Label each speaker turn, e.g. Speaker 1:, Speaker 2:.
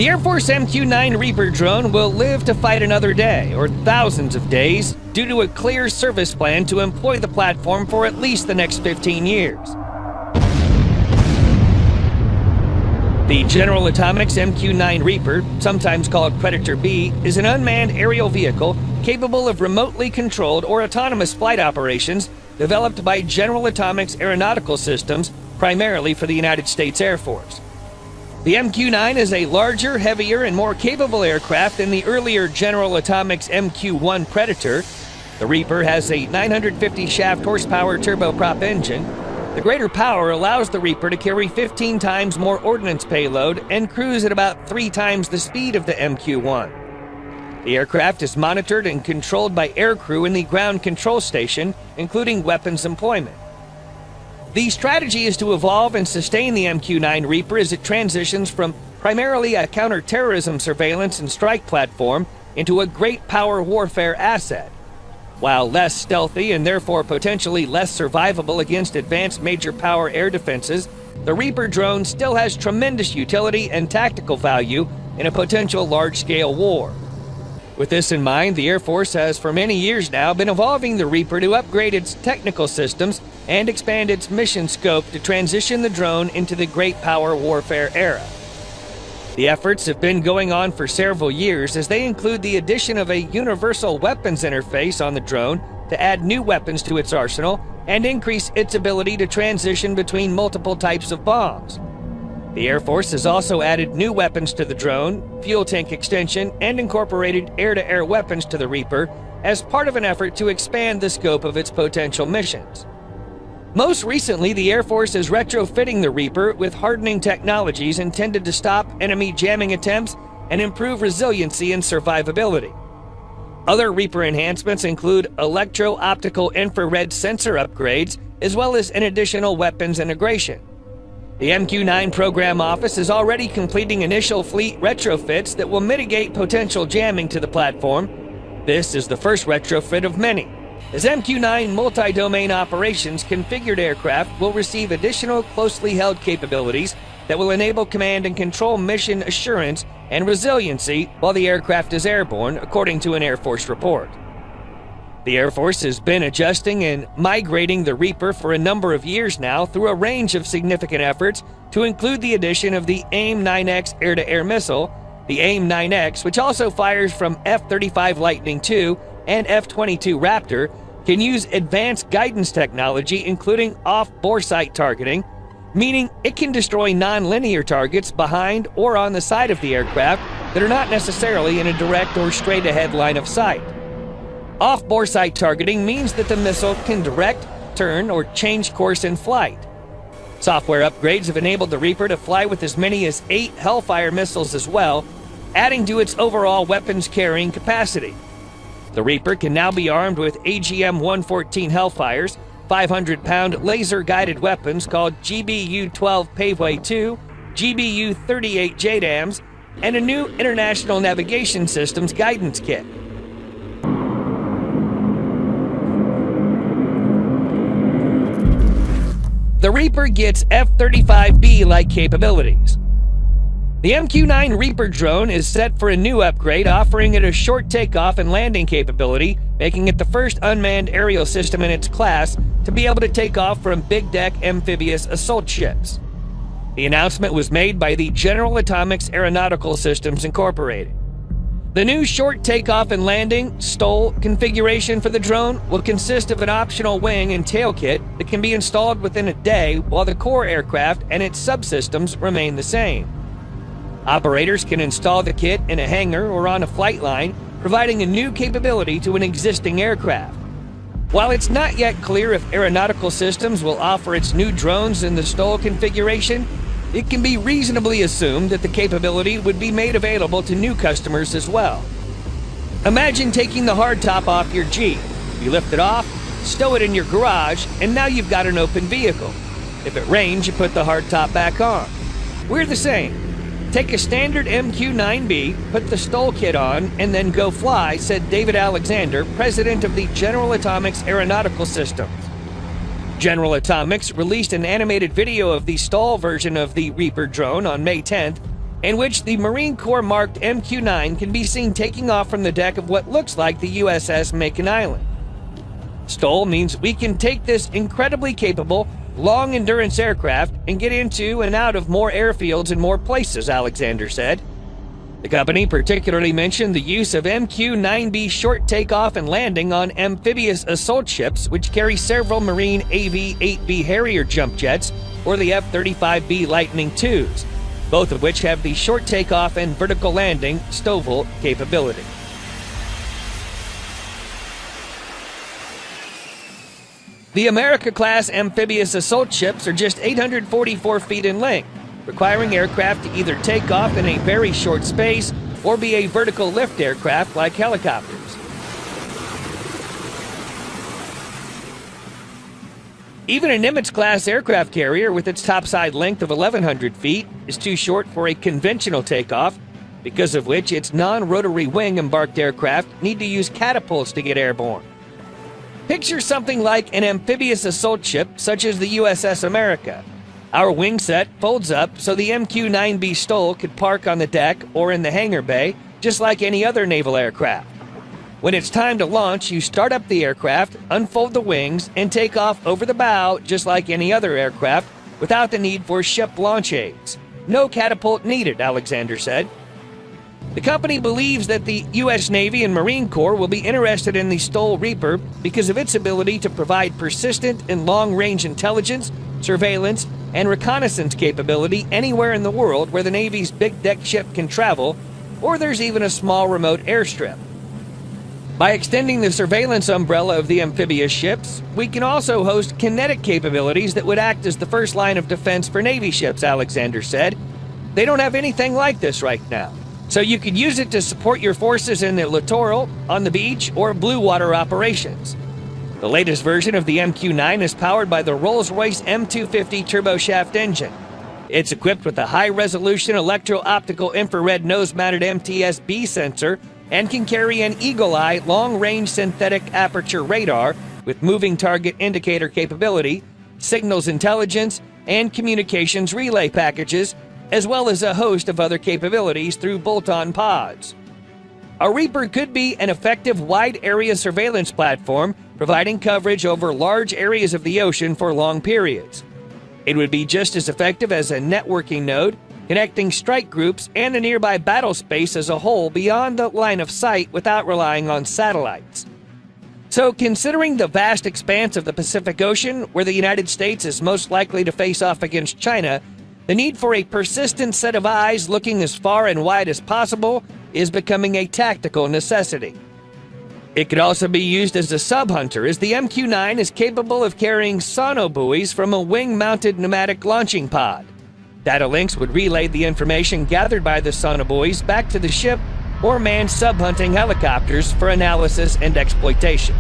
Speaker 1: The Air Force MQ-9 Reaper drone will live to fight another day, or thousands of days, due to a clear service plan to employ the platform for at least the next 15 years. The General Atomics MQ-9 Reaper, sometimes called Predator B, is an unmanned aerial vehicle capable of remotely controlled or autonomous flight operations developed by General Atomics Aeronautical Systems, primarily for the United States Air Force. The MQ-9 is a larger, heavier, and more capable aircraft than the earlier General Atomics MQ-1 Predator. The Reaper has a 950 shaft horsepower turboprop engine. The greater power allows the Reaper to carry 15 times more ordnance payload and cruise at about 3 times the speed of the MQ-1. The aircraft is monitored and controlled by aircrew in the ground control station, including weapons employment. The strategy is to evolve and sustain the MQ-9 Reaper as it transitions from primarily a counter-terrorism surveillance and strike platform into a great power warfare asset. While less stealthy and therefore potentially less survivable against advanced major power air defenses, the Reaper drone still has tremendous utility and tactical value in a potential large-scale war. With this in mind, the Air Force has for many years now been evolving the Reaper to upgrade its technical systems and expand its mission scope to transition the drone into the great power warfare era. The efforts have been going on for several years, as they include the addition of a universal weapons interface on the drone to add new weapons to its arsenal and increase its ability to transition between multiple types of bombs. The Air Force has also added new weapons to the drone, fuel tank extension, and incorporated air-to-air weapons to the Reaper as part of an effort to expand the scope of its potential missions. Most recently, the Air Force is retrofitting the Reaper with hardening technologies intended to stop enemy jamming attempts and improve resiliency and survivability. Other Reaper enhancements include electro-optical infrared sensor upgrades, as well as an additional weapons integration. The MQ-9 Program Office is already completing initial fleet retrofits that will mitigate potential jamming to the platform. This is the first retrofit of many, as MQ-9 multi-domain operations configured aircraft will receive additional closely held capabilities that will enable command and control mission assurance and resiliency while the aircraft is airborne, according to an Air Force report. The Air Force has been adjusting and migrating the Reaper for a number of years now through a range of significant efforts to include the addition of the AIM-9X air-to-air missile, the AIM-9X, which also fires from F-35 Lightning II and F-22 Raptor, can use advanced guidance technology including off-bore sight targeting, meaning it can destroy non-linear targets behind or on the side of the aircraft that are not necessarily in a direct or straight-ahead line of sight. Off-bore sight targeting means that the missile can direct, turn, or change course in flight. Software upgrades have enabled the Reaper to fly with as many as 8 Hellfire missiles as well, adding to its overall weapons carrying capacity. The Reaper can now be armed with AGM-114 Hellfires, 500-pound laser-guided weapons called GBU-12 Paveway 2, GBU-38 JDAMs, and a new International Navigation Systems guidance kit. The Reaper gets F-35B-like capabilities. The MQ-9 Reaper drone is set for a new upgrade, offering it a short takeoff and landing capability, making it the first unmanned aerial system in its class to be able to take off from big-deck amphibious assault ships. The announcement was made by the General Atomics Aeronautical Systems Incorporated. The new short takeoff and landing STOL configuration for the drone will consist of an optional wing and tail kit that can be installed within a day, while the core aircraft and its subsystems remain the same. Operators can install the kit in a hangar or on a flight line, providing a new capability to an existing aircraft. While it's not yet clear if Aeronautical Systems will offer its new drones in the STOL configuration, it can be reasonably assumed that the capability would be made available to new customers as well. Imagine taking the hardtop off your Jeep. You lift it off, stow it in your garage, and now you've got an open vehicle. If it rains, you put the hardtop back on. We're the same. Take a standard MQ-9B, put the STOL kit on, and then go fly, said David Alexander, president of the General Atomics Aeronautical Systems. General Atomics released an animated video of the STOL version of the Reaper drone on May 10th, in which the Marine Corps marked MQ-9 can be seen taking off from the deck of what looks like the USS Macon Island. STOL means we can take this incredibly capable, long-endurance aircraft and get into and out of more airfields and more places, Alexander said. The company particularly mentioned the use of MQ-9B short takeoff and landing on amphibious assault ships, which carry several Marine AV-8B Harrier jump jets or the F-35B Lightning IIs, both of which have the short takeoff and vertical landing STOVL capability. The America-class amphibious assault ships are just 844 feet in length, requiring aircraft to either take off in a very short space or be a vertical lift aircraft like helicopters. Even a Nimitz-class aircraft carrier with its topside length of 1,100 feet is too short for a conventional takeoff, because of which its non-rotary wing embarked aircraft need to use catapults to get airborne. Picture something like an amphibious assault ship such as the USS America. Our wing set folds up so the MQ-9B STOL could park on the deck or in the hangar bay just like any other naval aircraft. When it's time to launch, you start up the aircraft, unfold the wings, and take off over the bow just like any other aircraft without the need for ship launch aids. No catapult needed, Alexander said. The company believes that the U.S. Navy and Marine Corps will be interested in the STOL REAPER because of its ability to provide persistent and long-range intelligence, surveillance, and reconnaissance capability anywhere in the world where the Navy's big-deck ship can travel, or there's even a small remote airstrip. By extending the surveillance umbrella of the amphibious ships, we can also host kinetic capabilities that would act as the first line of defense for Navy ships, Alexander said. They don't have anything like this right now. So you could use it to support your forces in the littoral, on the beach, or blue water operations. The latest version of the MQ-9 is powered by the Rolls-Royce M250 turboshaft engine. It's equipped with a high-resolution electro-optical infrared nose-mounted MTS-B sensor and can carry an eagle-eye long-range synthetic aperture radar with moving target indicator capability, signals intelligence, and communications relay packages, as well as a host of other capabilities through bolt-on pods. A REAPER could be an effective wide-area surveillance platform, providing coverage over large areas of the ocean for long periods. It would be just as effective as a networking node, connecting strike groups and the nearby battle space as a whole beyond the line of sight without relying on satellites. So, considering the vast expanse of the Pacific Ocean, where the United States is most likely to face off against China, the need for a persistent set of eyes looking as far and wide as possible is becoming a tactical necessity. It could also be used as a sub-hunter, as the MQ-9 is capable of carrying sonobuoys from a wing-mounted pneumatic launching pod. Data links would relay the information gathered by the sonobuoys back to the ship or manned sub-hunting helicopters for analysis and exploitation.